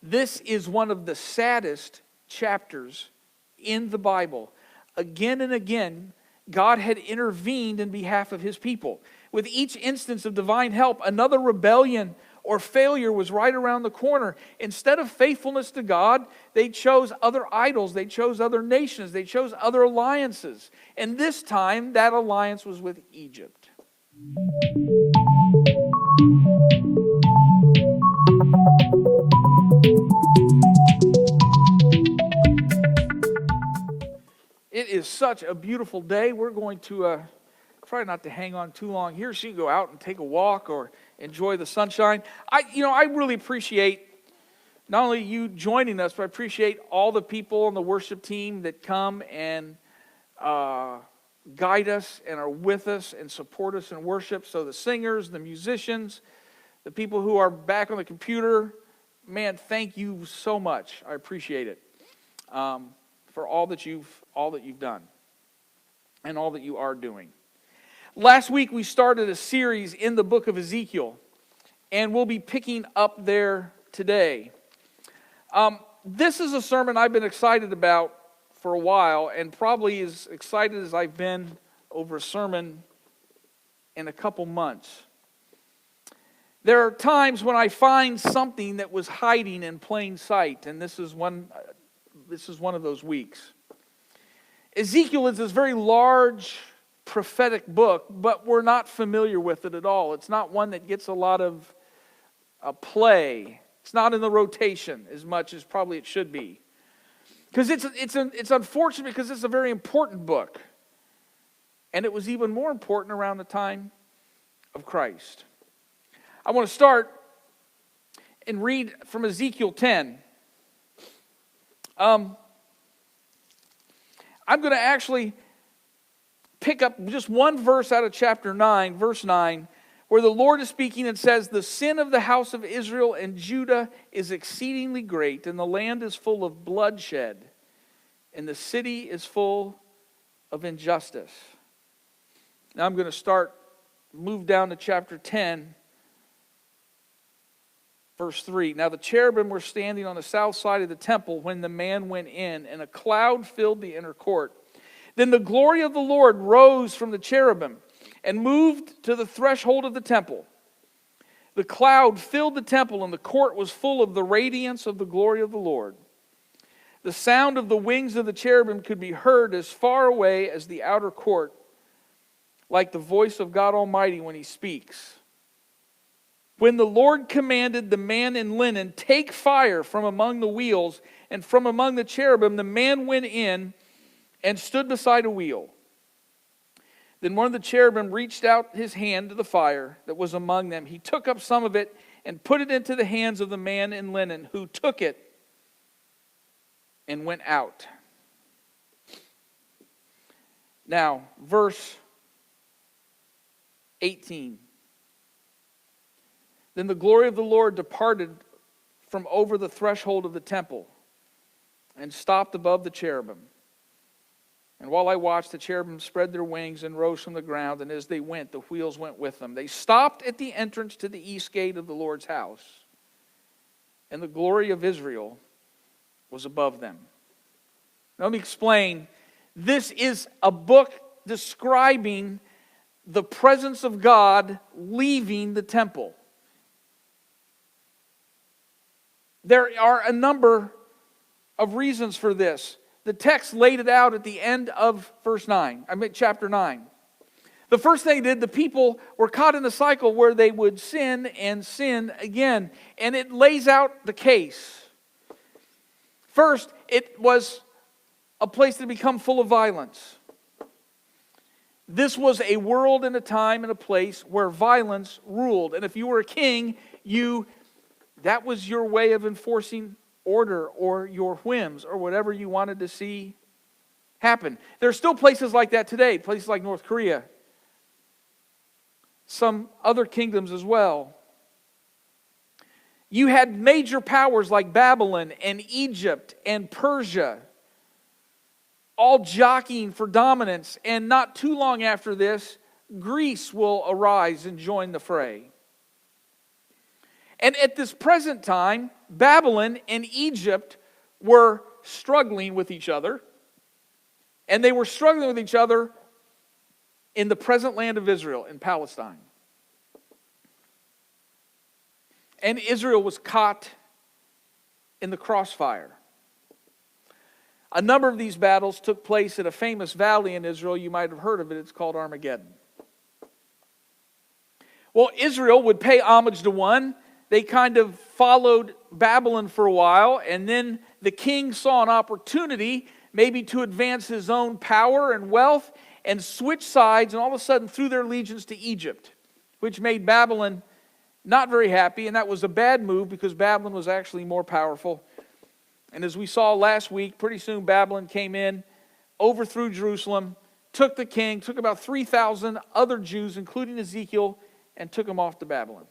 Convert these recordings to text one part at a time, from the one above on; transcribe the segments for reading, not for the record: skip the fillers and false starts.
This is one of the saddest chapters in the Bible. Again and again, God had intervened in behalf of his people. With each instance of divine help, another rebellion or failure was right around the corner. Instead of faithfulness to God, they chose other idols, they chose other nations, they chose other alliances. And this time, that alliance was with Egypt. It is such a beautiful day. We're going to try not to hang on too long here so you can go out and take a walk or enjoy the sunshine. I really appreciate not only you joining us, but I appreciate all the people on the worship team that come and guide us and are with us and support us in worship. So the singers, the musicians, the people who are back on the computer, man, thank you so much. I appreciate it for all that you've done and all that you are doing. Last week we started a series in the Book of Ezekiel, and we'll be picking up there today. This is a sermon I've been excited about for a while, and probably as excited as I've been over a sermon in a couple months. There are times when I find something that was hiding in plain sight, and this is one of those weeks. Ezekiel is this very large prophetic book, but we're not familiar with it at all. It's not one that gets a lot of play. It's not in the rotation as much as probably it should be. Because it's unfortunate because it's a very important book. And it was even more important around the time of Christ. I want to start and read from Ezekiel 10. I'm going to actually pick up just one verse out of chapter 9, verse 9, where the Lord is speaking and says, "The sin of the house of Israel and Judah is exceedingly great, and the land is full of bloodshed, and the city is full of injustice." Now I'm going to move down to chapter 10, verse 3. "Now the cherubim were standing on the south side of the temple when the man went in, and a cloud filled the inner court. Then the glory of the Lord rose from the cherubim and moved to the threshold of the temple. The cloud filled the temple, and the court was full of the radiance of the glory of the Lord. The sound of the wings of the cherubim could be heard as far away as the outer court, like the voice of God Almighty when he speaks. When the Lord commanded the man in linen, 'Take fire from among the wheels,' and from among the cherubim the man went in and stood beside a wheel. Then one of the cherubim reached out his hand to the fire that was among them. He took up some of it and put it into the hands of the man in linen, who took it and went out." Now, verse 18. "Then the glory of the Lord departed from over the threshold of the temple and stopped above the cherubim. And while I watched, the cherubim spread their wings and rose from the ground, and as they went, the wheels went with them. They stopped at the entrance to the east gate of the Lord's house, and the glory of Israel was above them." Now, let me explain. This is a book describing the presence of God leaving the temple. There are a number of reasons for this. The text laid it out at the end of chapter 9. The first thing they did, the people were caught in a cycle where they would sin and sin again. And it lays out the case. First, it was a place that had become full of violence. This was a world and a time and a place where violence ruled. And if you were a king, that was your way of enforcing order or your whims or whatever you wanted to see happen. There are still places like that today, places like North Korea, some other kingdoms as well. You had major powers like Babylon and Egypt and Persia, all jockeying for dominance, and not too long after this, Greece will arise and join the fray. And at this present time, Babylon and Egypt were struggling with each other. And they were struggling with each other in the present land of Israel, in Palestine. And Israel was caught in the crossfire. A number of these battles took place at a famous valley in Israel. You might have heard of it. It's called Armageddon. Well, Israel would pay homage to one. They kind of followed Babylon for a while, and then the king saw an opportunity maybe to advance his own power and wealth and switch sides, and all of a sudden threw their allegiance to Egypt, which made Babylon not very happy, and that was a bad move because Babylon was actually more powerful. And as we saw last week, pretty soon Babylon came in, overthrew Jerusalem, took the king, took about 3,000 other Jews, including Ezekiel, and took them off to Babylon.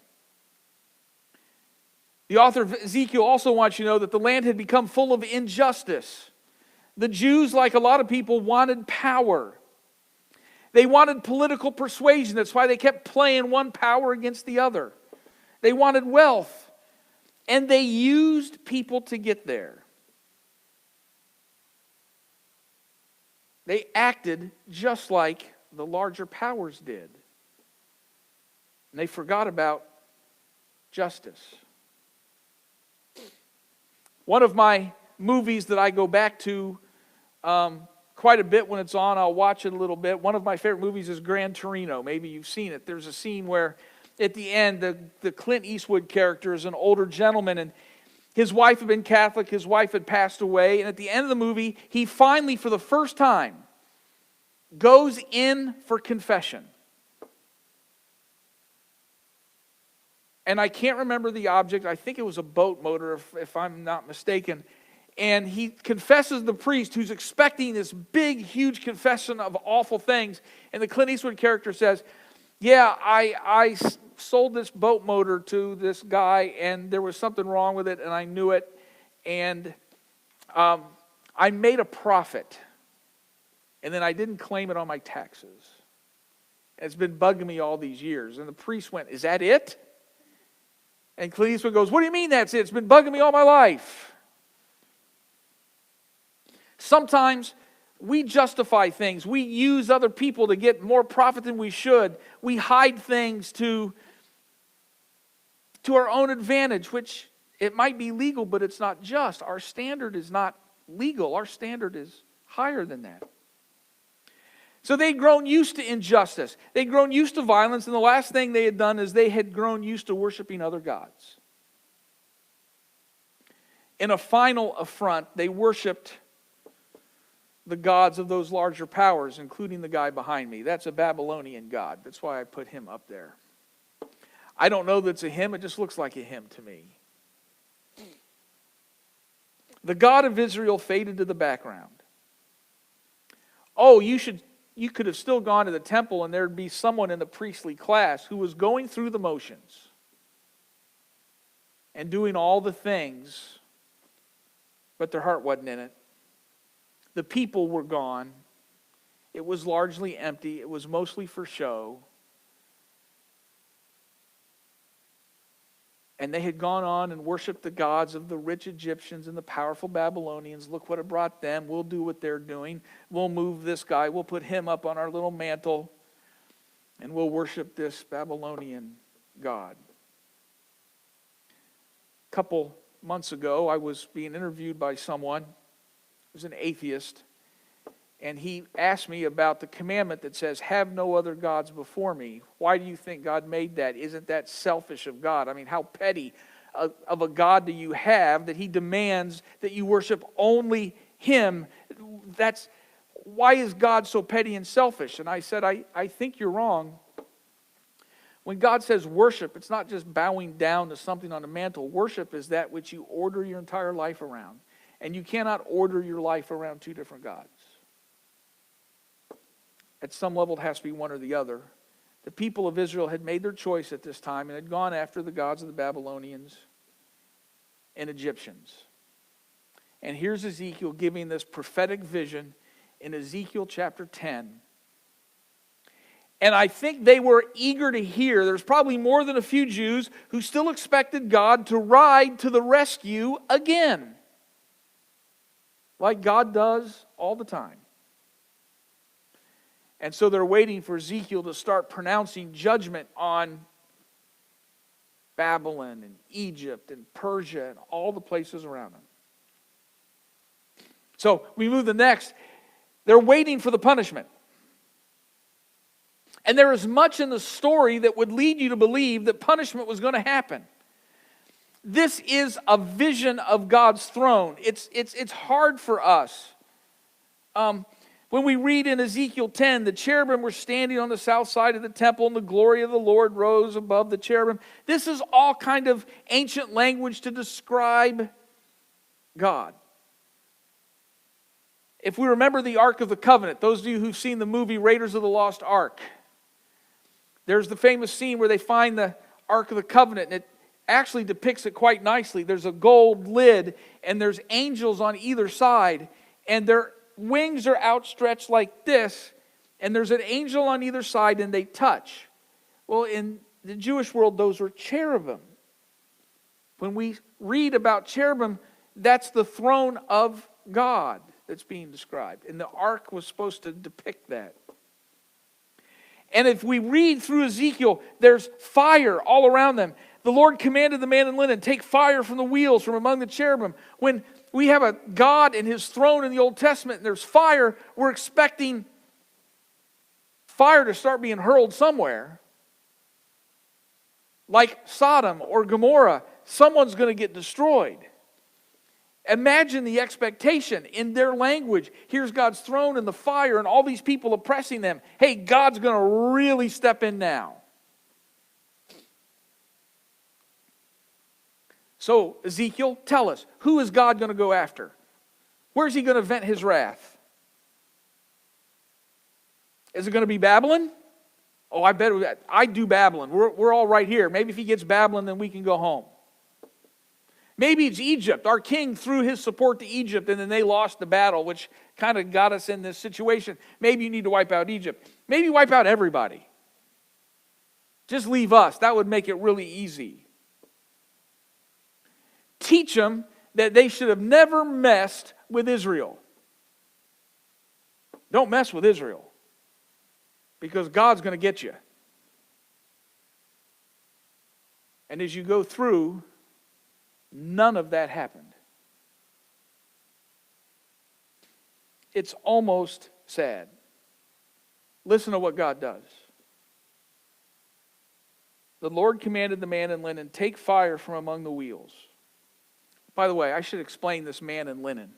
The author of Ezekiel also wants you to know that the land had become full of injustice. The Jews, like a lot of people, wanted power. They wanted political persuasion. That's why they kept playing one power against the other. They wanted wealth. And they used people to get there. They acted just like the larger powers did. And they forgot about justice. One of my movies that I go back to quite a bit when it's on, I'll watch it a little bit. One of my favorite movies is Gran Torino. Maybe you've seen it. There's a scene where at the end, the Clint Eastwood character is an older gentleman, and his wife had been Catholic, his wife had passed away, and at the end of the movie, he finally, for the first time, goes in for confession. And I can't remember the object. I think it was a boat motor, if I'm not mistaken. And he confesses the priest who's expecting this big, huge confession of awful things. And the Clint Eastwood character says, yeah, I sold this boat motor to this guy, and there was something wrong with it, and I knew it. And I made a profit. And then I didn't claim it on my taxes. And it's been bugging me all these years. And the priest went, is that it? And Clint Eastwood goes, what do you mean that's it? It's been bugging me all my life. Sometimes we justify things. We use other people to get more profit than we should. We hide things to our own advantage, which it might be legal, but it's not just. Our standard is not legal. Our standard is higher than that. So they'd grown used to injustice. They'd grown used to violence, and the last thing they had done is they had grown used to worshiping other gods. In a final affront, they worshiped the gods of those larger powers, including the guy behind me. That's a Babylonian god. That's why I put him up there. I don't know that it's a him. It just looks like a him to me. The God of Israel faded to the background. Oh, you could have still gone to the temple and there'd be someone in the priestly class who was going through the motions and doing all the things, but their heart wasn't in it. The people were gone. It was largely empty. It was mostly for show. And they had gone on and worshiped the gods of the rich Egyptians and the powerful Babylonians. Look what it brought them. We'll do what they're doing. We'll move this guy. We'll put him up on our little mantle. And we'll worship this Babylonian god. A couple months ago, I was being interviewed by someone who was an atheist. And he asked me about the commandment that says, have no other gods before me. Why do you think God made that? Isn't that selfish of God? I mean, how petty of a God do you have that he demands that you worship only him? Why is God so petty and selfish? And I said, I think you're wrong. When God says worship, it's not just bowing down to something on a mantle. Worship is that which you order your entire life around. And you cannot order your life around two different gods. At some level, it has to be one or the other. The people of Israel had made their choice at this time and had gone after the gods of the Babylonians and Egyptians. And here's Ezekiel giving this prophetic vision in Ezekiel chapter 10. And I think they were eager to hear. There's probably more than a few Jews who still expected God to ride to the rescue again, like God does all the time. And so they're waiting for Ezekiel to start pronouncing judgment on Babylon and Egypt and Persia and all the places around them. So we move to the next. They're waiting for the punishment. And there is much in the story that would lead you to believe that punishment was going to happen. This is a vision of God's throne. It's hard for us. When we read in Ezekiel 10, the cherubim were standing on the south side of the temple, and the glory of the Lord rose above the cherubim. This is all kind of ancient language to describe God. If we remember the Ark of the Covenant, those of you who've seen the movie Raiders of the Lost Ark, there's the famous scene where they find the Ark of the Covenant, and it actually depicts it quite nicely. There's a gold lid, and there's angels on either side, and their wings are outstretched like this, and there's an angel on either side, and they touch. Well, in the Jewish world, those were cherubim. When we read about cherubim, that's the throne of God that's being described. And the ark was supposed to depict that. And if we read through Ezekiel, there's fire all around them. The Lord commanded the man in linen, take fire from the wheels from among the cherubim. When we have a God and his throne in the Old Testament and there's fire, we're expecting fire to start being hurled somewhere. Like Sodom or Gomorrah, someone's going to get destroyed. Imagine the expectation in their language. Here's God's throne and the fire and all these people oppressing them. Hey, God's going to really step in now. So, Ezekiel, tell us, who is God going to go after? Where's he going to vent his wrath? Is it going to be Babylon? Oh, I bet I do Babylon. We're all right here. Maybe if he gets Babylon, then we can go home. Maybe it's Egypt. Our king threw his support to Egypt, and then they lost the battle, which kind of got us in this situation. Maybe you need to wipe out Egypt. Maybe wipe out everybody. Just leave us. That would make it really easy. Teach them that they should have never messed with Israel. Don't mess with Israel, because God's going to get you. And as you go through, none of that happened. It's almost sad. Listen to what God does. The Lord commanded the man in linen, take fire from among the wheels. By the way, I should explain this man in linen.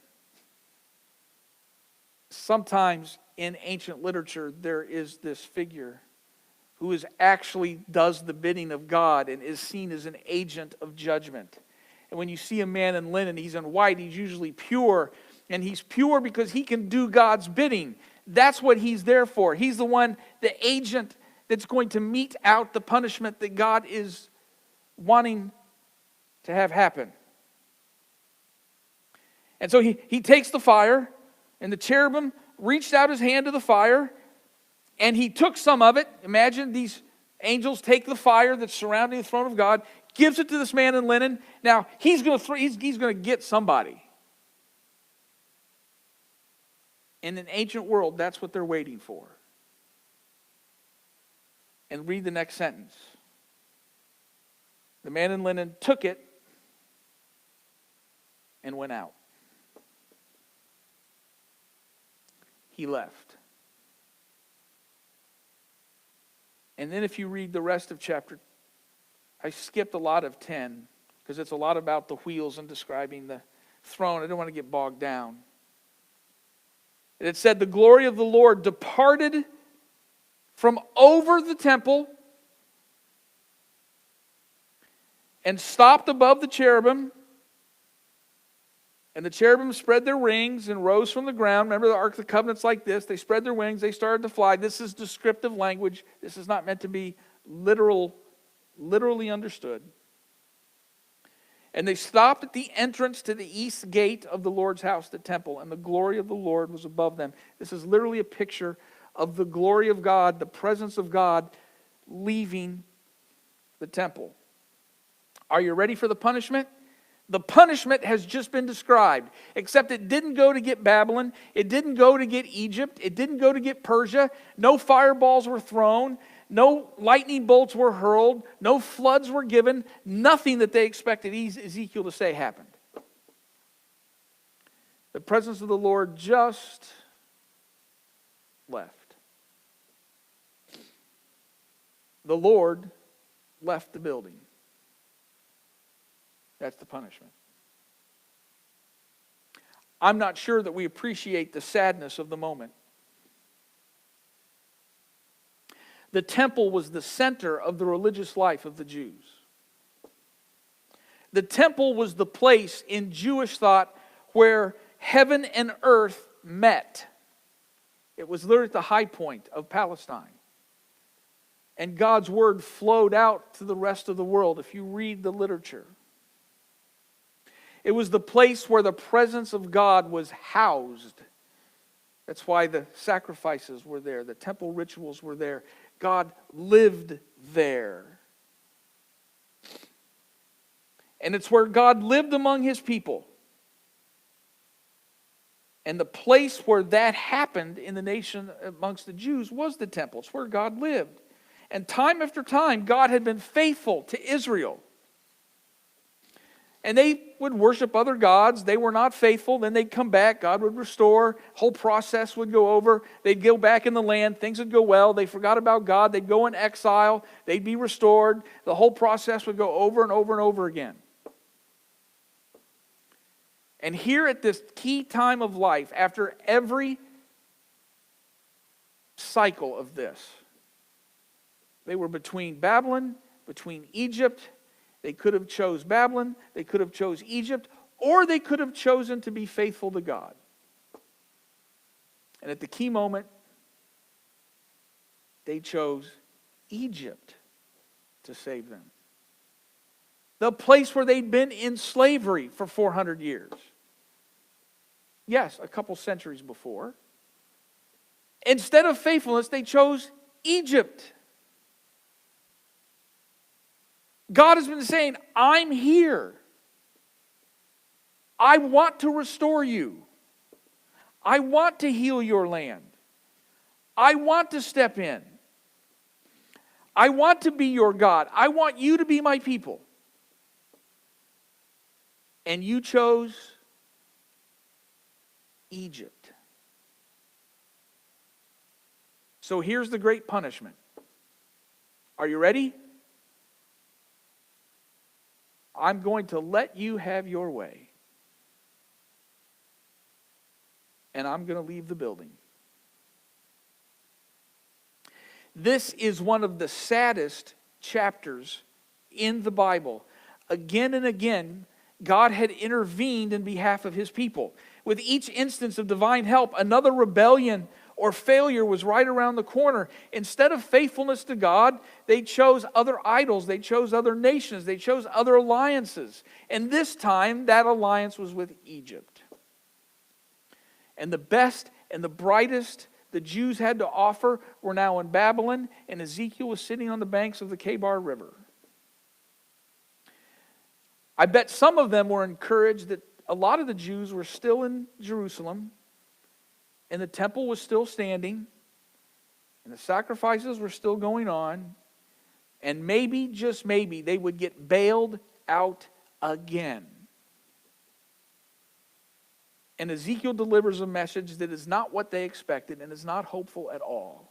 Sometimes in ancient literature, there is this figure who actually does the bidding of God and is seen as an agent of judgment. And when you see a man in linen, he's in white, he's usually pure. And he's pure because he can do God's bidding. That's what he's there for. He's the one, the agent that's going to mete out the punishment that God is wanting to have happen. And so he takes the fire, and the cherubim reached out his hand to the fire, and he took some of it. Imagine these angels take the fire that's surrounding the throne of God, gives it to this man in linen. Now, he's going to get somebody. In an ancient world, that's what they're waiting for. And read the next sentence. The man in linen took it and went out. He left. And then if you read the rest of chapter, I skipped a lot of 10 because it's a lot about the wheels and describing the throne. I don't want to get bogged down. It said, the glory of the Lord departed from over the temple and stopped above the cherubim. And the cherubim spread their wings and rose from the ground. Remember, the Ark of the Covenant's like this. They spread their wings. They started to fly. This is descriptive language. This is not meant to be literally understood. And they stopped at the entrance to the east gate of the Lord's house, the temple, and the glory of the Lord was above them. This is literally a picture of the glory of God, the presence of God, leaving the temple. Are you ready for the punishment? The punishment has just been described, except it didn't go to get Babylon, it didn't go to get Egypt, it didn't go to get Persia, no fireballs were thrown, no lightning bolts were hurled, no floods were given, nothing that they expected Ezekiel to say happened. The presence of the Lord just left. The Lord left the building. That's the punishment. I'm not sure that we appreciate the sadness of the moment. The temple was the center of the religious life of the Jews. The temple was the place in Jewish thought where heaven and earth met. It was literally at the high point of Palestine. And God's word flowed out to the rest of the world if you read the literature. It was the place where the presence of God was housed. That's why the sacrifices were there, the temple rituals were there. God lived there. And it's where God lived among His people. And the place where that happened in the nation amongst the Jews was the temple. It's where God lived. And time after time, God had been faithful to Israel. And they would worship other gods. They were not faithful. Then they'd come back. God would restore. Whole process would go over. They'd go back in the land. Things would go well. They forgot about God. They'd go in exile. They'd be restored. The whole process would go over and over and over again. And here at this key time of life, after every cycle of this, they were between Babylon, between Egypt. They could have chose Babylon, they could have chose Egypt, or they could have chosen to be faithful to God. And at the key moment, they chose Egypt to save them. The place where they'd been in slavery for 400 years. Yes, a couple centuries before. Instead of faithfulness, they chose Egypt. God has been saying, I'm here. I want to restore you. I want to heal your land. I want to step in. I want to be your God. I want you to be my people. And you chose Egypt. So here's the great punishment. Are you ready? I'm going to let you have your way. And I'm going to leave the building. This is one of the saddest chapters in the Bible. Again and again, God had intervened in behalf of His people. With each instance of divine help, another rebellion or failure was right around the corner. Instead of faithfulness to God, they chose other idols, they chose other nations, they chose other alliances. And this time, that alliance was with Egypt. And the best and the brightest the Jews had to offer were now in Babylon, and Ezekiel was sitting on the banks of the Kebar River. I bet some of them were encouraged that a lot of the Jews were still in Jerusalem, and the temple was still standing, and the sacrifices were still going on, and maybe, just maybe, they would get bailed out again. And Ezekiel delivers a message that is not what they expected and is not hopeful at all.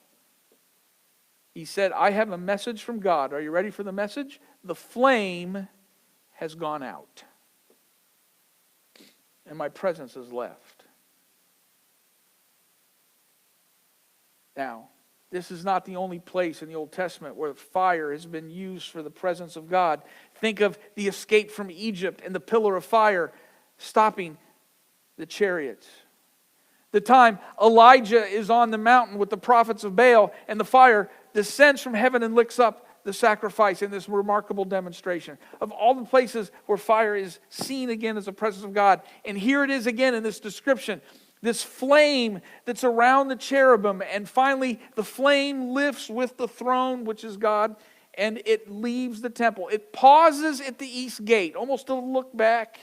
He said, I have a message from God. Are you ready for the message? The flame has gone out, and my presence is left. Now, this is not the only place in the Old Testament where fire has been used for the presence of God. Think of the escape from Egypt and the pillar of fire stopping the chariots. The time Elijah is on the mountain with the prophets of Baal and the fire descends from heaven and licks up the sacrifice in this remarkable demonstration. Of all the places where fire is seen again as the presence of God. And here it is again in this description. This flame that's around the cherubim, and finally the flame lifts with the throne, which is God, and it leaves the temple. It pauses at the east gate, almost to look back,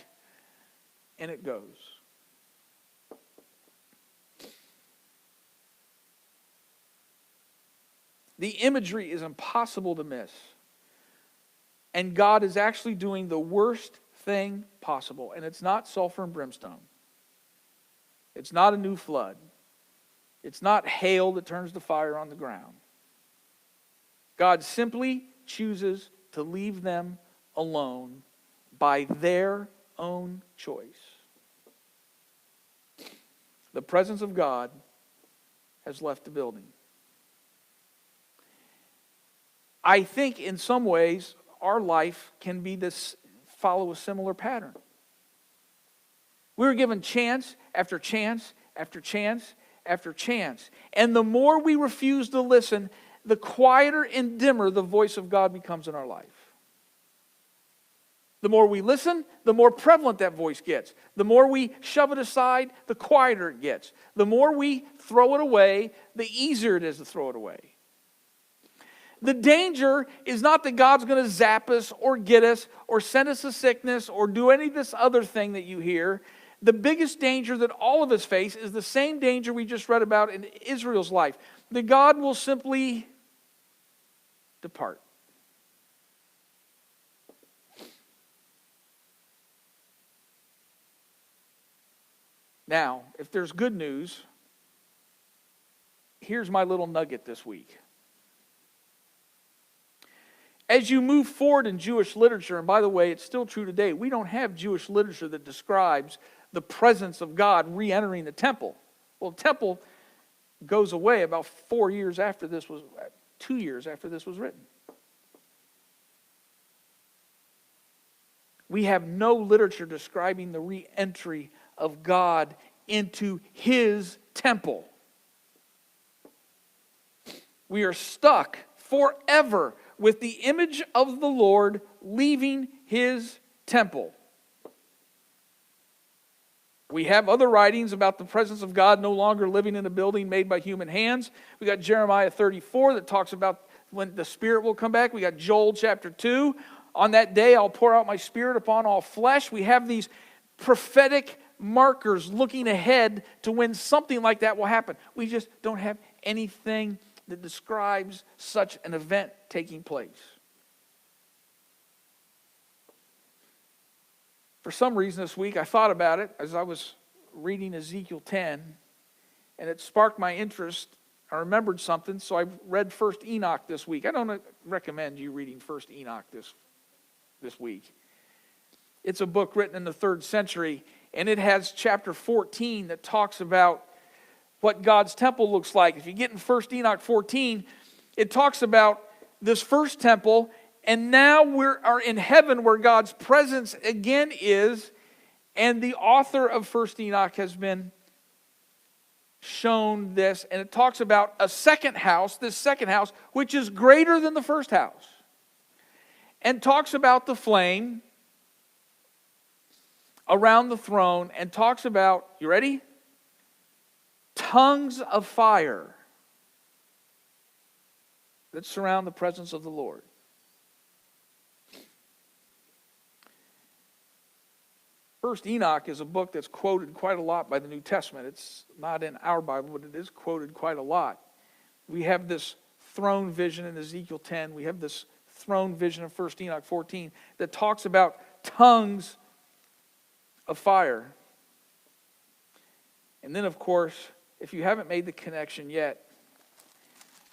and it goes. The imagery is impossible to miss. And God is actually doing the worst thing possible. And it's not sulfur and brimstone. It's not a new flood. It's not hail that turns the fire on the ground. God simply chooses to leave them alone by their own choice. The presence of God has left the building. I think in some ways our life can be follow a similar pattern. We were given chance after chance after chance after chance. And the more we refuse to listen, the quieter and dimmer the voice of God becomes in our life. The more we listen, the more prevalent that voice gets. The more we shove it aside, the quieter it gets. The more we throw it away, the easier it is to throw it away. The danger is not that God's going to zap us or get us or send us a sickness or do any of this other thing that you hear. The biggest danger that all of us face is the same danger we just read about in Israel's life. That God will simply depart. Now, if there's good news, here's my little nugget this week. As you move forward in Jewish literature, and by the way, it's still true today, we don't have Jewish literature that describes the presence of God re-entering the temple. Well, the temple goes away about 2 years after this was written. We have no literature describing the re-entry of God into His temple. We are stuck forever with the image of the Lord leaving His temple. We have other writings about the presence of God no longer living in a building made by human hands. We got Jeremiah 34 that talks about when the Spirit will come back. We got Joel chapter 2. On that day I'll pour out my Spirit upon all flesh. We have these prophetic markers looking ahead to when something like that will happen. We just don't have anything that describes such an event taking place. For some reason this week I thought about it as I was reading Ezekiel 10, and it sparked my interest. I remembered something, so I read 1 Enoch this week. I don't recommend you reading 1 Enoch this week. It's a book written in the 3rd century, and it has chapter 14 that talks about what God's temple looks like. If you get in 1 Enoch 14, it talks about this first temple, and now we are in heaven where God's presence again is, and the author of 1 Enoch has been shown this, and it talks about a second house, this second house, which is greater than the first house, and talks about the flame around the throne, and talks about, you ready? Tongues of fire that surround the presence of the Lord. First Enoch is a book that's quoted quite a lot by the New Testament. It's not in our Bible, but it is quoted quite a lot. We have this throne vision in Ezekiel 10. We have this throne vision in 1 Enoch 14 that talks about tongues of fire. And then, of course, if you haven't made the connection yet,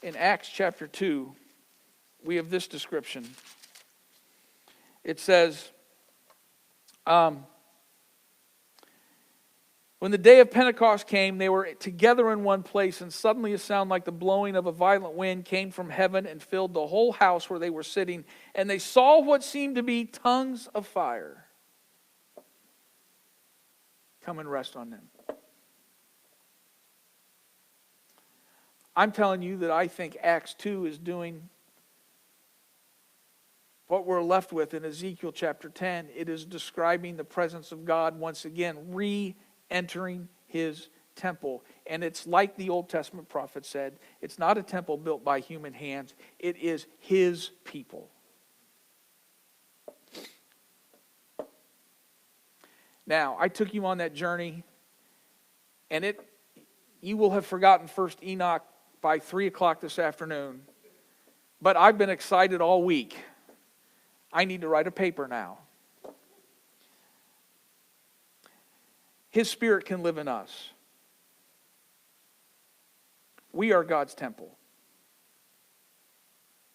in Acts chapter 2, we have this description. It says, when the day of Pentecost came, they were together in one place, and suddenly a sound like the blowing of a violent wind came from heaven and filled the whole house where they were sitting. And they saw what seemed to be tongues of fire come and rest on them. I'm telling you that I think Acts 2 is doing what we're left with in Ezekiel chapter 10. It is describing the presence of God once again, re-entering His temple. And it's like the Old Testament prophet said, it's not a temple built by human hands. It is his people. Now, I took you on that journey, and you will have forgotten First Enoch by 3 o'clock this afternoon. But I've been excited all week. I need to write a paper now. His Spirit can live in us. We are God's temple.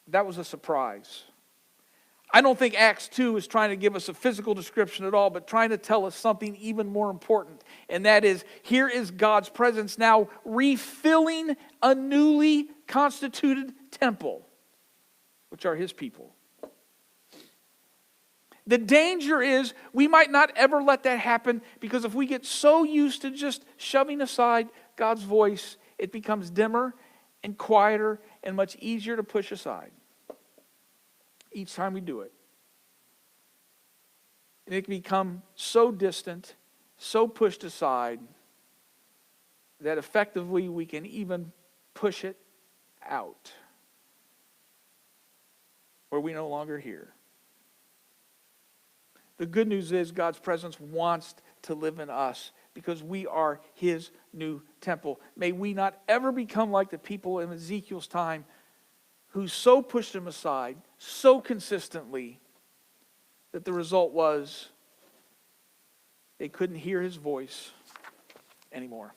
That was a surprise. I don't think Acts 2 is trying to give us a physical description at all, but trying to tell us something even more important. And that is, here is God's presence now refilling a newly constituted temple, which are his people. The danger is we might not ever let that happen, because if we get so used to just shoving aside God's voice, it becomes dimmer and quieter and much easier to push aside each time we do it. And it can become so distant, so pushed aside, that effectively we can even push it out, where we no longer hear. The good news is God's presence wants to live in us, because we are his new temple. May we not ever become like the people in Ezekiel's time, who so pushed him aside so consistently that the result was they couldn't hear his voice anymore.